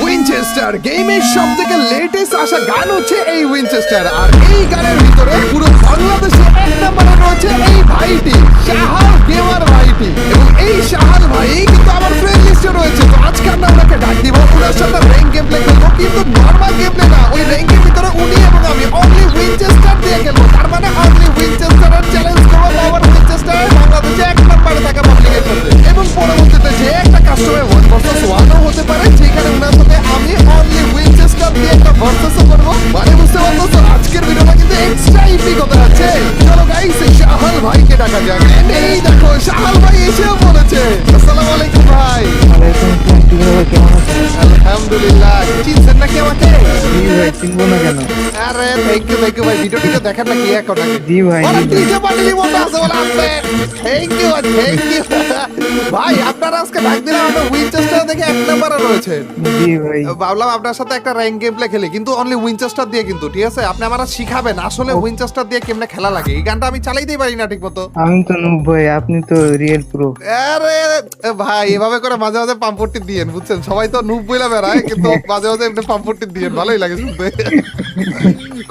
Winchester গেমের সবথেকে latest আসা গান হচ্ছে এই উইনচেস্টার, আর এই গানের ভিতরে পুরো বাংলাদেশে এক নম্বরে রয়েছে এই ভাইটি শাহাল গেমার ভাইটি, এবং এই শাহাল ভাই কিন্তু আমার ফ্রেন্ড লিস্টে রয়েছে। তো আজকে আমরা ওনাকে ডাক দিব, ওনার সাথে র্যাঙ্ক গেম প্লে খেলবো, কিন্তু নরমাল গেম প্লে না, ওই র্যাঙ্কের ভিতরে উনি এবং আমি অনলি উইনচেস্টার দিয়ে খেলবো। তার মানে অনলি উইনচেস্টারের চ্যালেঞ্জ করবো পাওয়ার উইনচেস্টার বাংলাদেশে এক নম্বরে থাকা পাবলিকের সাথে, এবং পরবর্তীতে যে একটা কাস্টমার 1v1 হতে পারে, যেখানে ওনার সাথে আমি অনলি উইনচেস্টার দিয়ে একটা ভার্সেসও করবো। মানে বুঝতে পারছো আজকের ভিডিওটা কিন্তু এক্সট্রা ইপিক হতে যাচ্ছে। চলো গাইস এই শাহাল ভাইকে ডাকা যাক। And এই দেখো শাহাল ভাই এসেও বলেছে। আসসালামু আলাইকুম ভাই। ওয়ালাইকুম আসসালাম, কিভাবে কেমন আছেন? আলহামদুলিল্লাহ। চিনছেন নাকি আমাকে? জি ভাই, চিনবো না কেন? আরে থ্যাংক ইউ ভাই, ভিডিওটা দেখেন নাকি এখন নাকি? জি ভাই, ওরা জি ভাই। ডিজে পার্টি মতো আছে বলে আসবে। থ্যাংক ইউ ভাই, আপনারা আজকে ডাক দিলাম, আমরা উইনচেস্টার দেখে এক নম্বরে রয়েছে। জি ভাই, ভাবলাম আপনার সাথে একটা র্যাঙ্ক গেম প্লে খেলি, কিন্তু অনলি উইনচেস্টার দিয়ে, কিন্তু ঠিক আছে আপনি আমারা শিখাবেন আসলে উইনচেস্টার দিয়ে কেমনে খেলা লাগে। এই গানটা আমি চালাইতেই পারি না ঠিক মতো। আমি তো নুব ভাই, আপনি তো রিয়েল প্রো। আরে ভাই এভাবে করে মাঝে মাঝে পাম্পটি দিয়েন, বুঝছেন? সবাই তো নুব বইলা বেড়ায়, কিন্তু মাঝে মাঝে এমনি পাম্পটি দিয়েন, ভালোই লাগে শুনতে।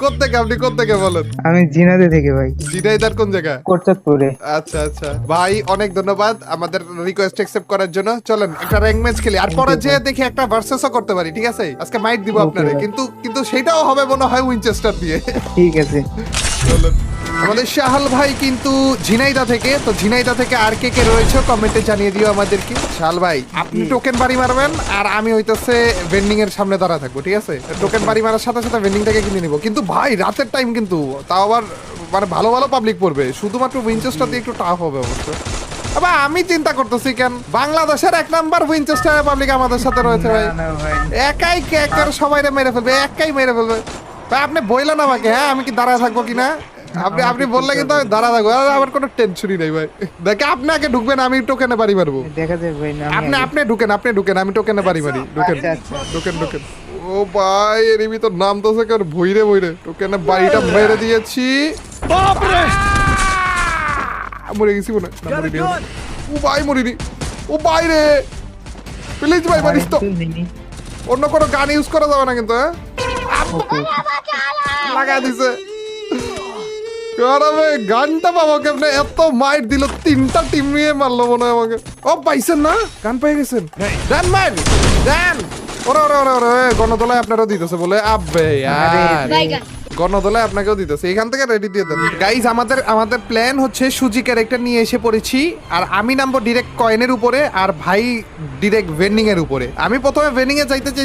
কোত্থেকে আপনি কোত্থেকে বলেন? আমি জিনাদে থেকে ভাই, জিনাইদার কোন জায়গা? কোটচাঁদপুরে। আচ্ছা আচ্ছা ভাই, অনেক ধন্যবাদ আমাদের রিকোয়েস্ট অ্যাকসেপ্ট করার জন্য। চলেন একটা র্যাঙ্ক ম্যাচ খেলি, আর পরে যে দেখি একটা ভার্সেসও করতে পারি, ঠিক আছে? আজকে মাইট দিব Okay, আপনারে, ভাই। কিন্তু সেটাও হবে মনে হয় উইনচেস্টার দিয়ে। ঠিক আছে। চলেন। আমাদের শাহাল ভাই কিন্তু ঝিনাইদা থেকে, তো ঝিনাইদা থেকে আর কে কে রয়েছে কমেন্টে জানিয়ে দিও আমাদেরকে। শাহাল ভাই আপনি টোকেন বাড়ি মারবেন, আর আমি হইতেছে ভেন্ডিং এর সামনে দাঁড়া থাকবো, ঠিক আছে? টোকেন বাড়ি মারার সাথে সাথে ভেন্ডিং থেকে কিনে নিব। কিন্তু ভাই রাতের টাইম, কিন্তু তাও আবার মানে ভালো ভালো পাবলিক পড়বে, শুধুমাত্র উইনচেস্টার দিয়ে একটু টাফ হবে অবশ্য। আবার আমি চিন্তা করতেছি কেন বাংলাদেশের এক নাম্বার উইনচেস্টার পাবলিক আমাদের সাথে রয়েছে ভাই, না, না ভাই, একাই কেকের সবাই মেরে ফেলবে, একাই মেরে ফেলবে ভাই। আপনি বললেন আমাকে, হ্যাঁ আমি কি দাঁড়ায় থাকবো কিনা? আপনি বললে কিন্তু আমি দাঁড়া থাকবো, আর আমার কোনো টেনশনই নেই ভাই। দেখে আপনি আগে ঢুকবেন, আমি টোকেনে বাড়ি মারবো। দেখা যাক ভাই। না, আপনি ঢুকেন, আমি টোকেনে বাড়ি মারি। ঢুকেন আচ্ছা, আচ্ছা। ঢুকেন। ও ভাই এর ভিতর নাম তো কেন ভইরে টোকেনে বাড়িটা মেরে দিয়েছি। মরে গেছি মনে হয়। না, মরিনি। ও ভাই মরিনি। ও ভাই রে, প্লিজ ভাই মারিস তো। অন্য কোনো গান ইউজ করা যাবে না কিন্তু, হ্যাঁ? লাগা দিছে। আরে গানটা পাবো কেমনে? এত মাইট দিল, 3টা টিম নিয়ে মারলো মনে হয় আমাকে। ও পাইছেন না, গান পেয়ে গেছেন। দেন মার দেন। ওরে গণদলায় আপনারও দিতেছে বলে, আবে গণদলায় আপনাকেও দিতেছে, এখান থেকে রেডি দিয়ে দেন। গাইজ আমাদের প্ল্যান হচ্ছে সুজি ক্যারেক্টার নিয়ে এসে পড়েছি, আর আমি নামবো ডিরেক্ট কয়েনের উপরে, আর ভাই ডিরেক্ট ভেন্ডিং এর উপরে। আমি প্রথমে ভেন্ডিং এ যাইতে চাই,